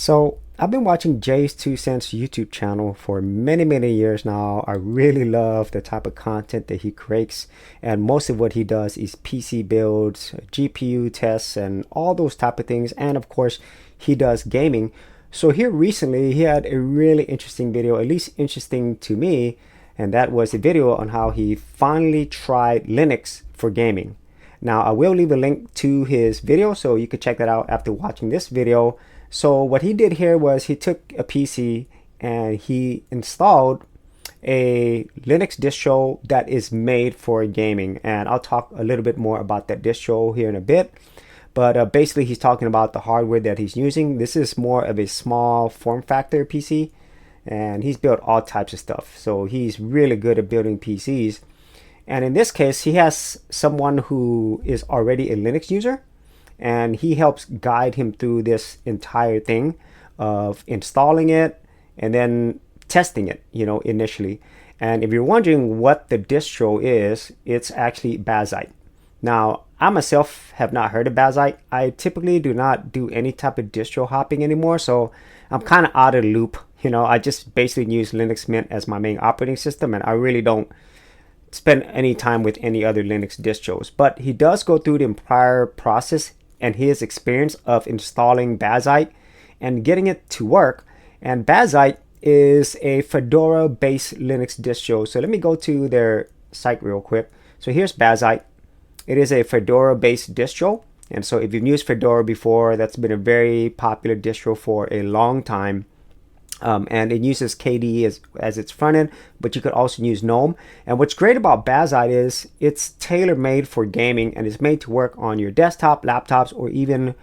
So I've been watching JayzTwoCents YouTube channel for many years now. I really love the type of content that he creates, and most of what he does is PC builds, GPU tests, and all those type of things. And of course, he does gaming. So here recently, he had a really interesting video, at least interesting to me, and that was a video on how he finally tried Linux for gaming. Now I will leave a link to his video so you can check that out after watching this video. So what he did here was he took a PC and he installed a Linux distro that is made for gaming, and I'll talk a little bit more about that distro here in a bit. But basically he's talking about the hardware that he's using. This is more of a small form factor PC, and he's built all types of stuff, so he's really good at building PCs. And in this case, he has someone who is already a Linux user, and he helps guide him through this entire thing of installing it and then testing it, initially. And if you're wondering what the distro is, it's actually Bazzite. Now, I myself have not heard of Bazzite. I typically do not do any type of distro hopping anymore, so I'm kind of out of the loop. I just basically use Linux Mint as my main operating system, and I really don't spend any time with any other Linux distros. But he does go through the entire process and his experience of installing Bazzite and getting it to work. And Bazzite is a Fedora based Linux distro. So let me go to their site real quick. So here's Bazzite. It is a Fedora based distro, and so if you've used Fedora before, that's been a very popular distro for a long time. And it uses KDE as its front end, but you could also use GNOME. And what's great about Bazzite is it's tailor-made for gaming, and it's made to work on your desktop, laptops, or even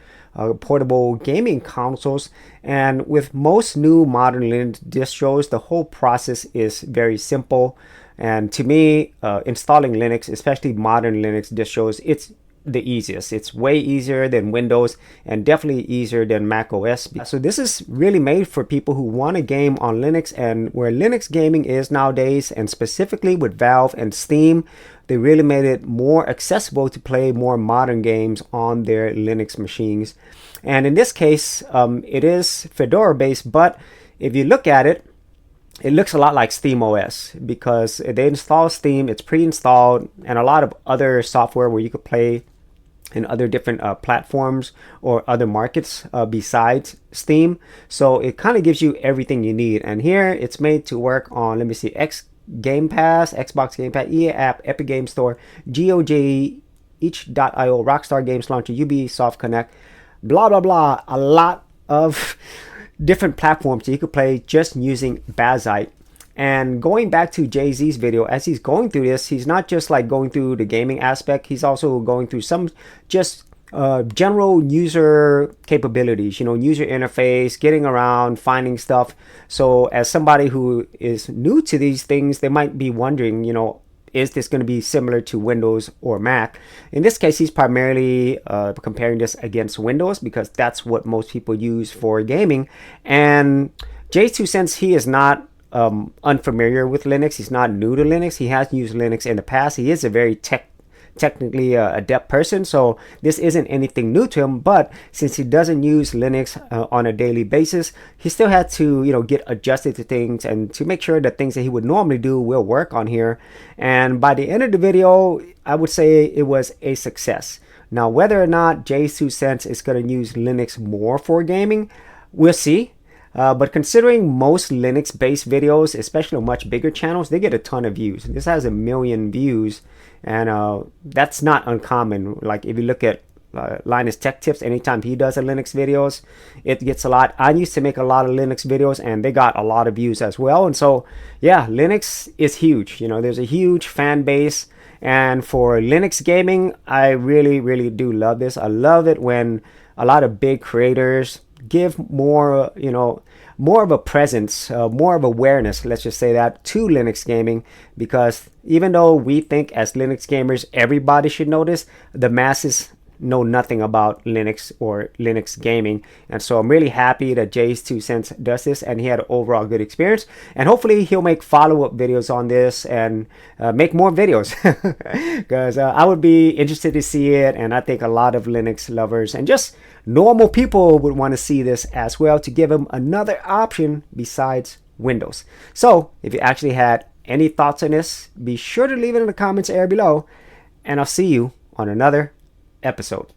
portable gaming consoles. And with most new modern Linux distros, the whole process is very simple. And to me, installing Linux, especially modern Linux distros, it's the easiest. It's way easier than Windows and definitely easier than Mac OS. So this is really made for people who want to game on Linux, and where Linux gaming is nowadays, and specifically with Valve and Steam, they really made it more accessible to play more modern games on their Linux machines. And in this case, it is Fedora based, but if you look at it, it looks a lot like Steam OS because they install Steam, it's pre-installed, and a lot of other software where you could play in other different platforms or other markets besides Steam. So it kind of gives you everything you need. And here it's made to work on, let me see, Game Pass, Xbox Game Pass, EA App, Epic Game Store, GOG, itch.io, Rockstar Games Launcher, Ubisoft Connect, blah, blah, blah. A lot of different platforms that you could play just using Bazzite. And going back to Jay-Z's video, as he's going through this, he's not just like going through the gaming aspect, he's also going through some just general user capabilities, user interface, getting around, finding stuff. So as somebody who is new to these things, they might be wondering, is this going to be similar to Windows or Mac? In this case, he's primarily comparing this against Windows because that's what most people use for gaming. And JayzTwoCents, he is not unfamiliar with Linux. He's not new to Linux. He has used Linux in the past. He is a very technically adept person, so this isn't anything new to him. But since he doesn't use Linux on a daily basis, he still had to get adjusted to things and to make sure that things that he would normally do will work on here. And by the end of the video, I would say it was a success. Now, whether or not JayzTwoCents is going to use Linux more for gaming, we'll see. But considering most Linux-based videos, especially on much bigger channels, they get a ton of views. This has 1 million views, and that's not uncommon. Like if you look at Linus Tech Tips, anytime he does a Linux videos, it gets a lot. I used to make a lot of Linux videos, and they got a lot of views as well. And so, yeah, Linux is huge. There's a huge fan base. And for Linux gaming, I really do love this. I love it when a lot of big creators give more, more of a presence, more of awareness, let's just say that, to Linux gaming, because even though we think as Linux gamers everybody should know this, the masses know nothing about Linux or Linux gaming. And so I'm really happy that JayzTwoCents does this, and he had an overall good experience, and hopefully he'll make follow-up videos on this and make more videos because I would be interested to see it. And I think a lot of Linux lovers and just normal people would want to see this as well to give them another option besides Windows. So if you actually had any thoughts on this, be sure to leave it in the comments area below, and I'll see you on another episode.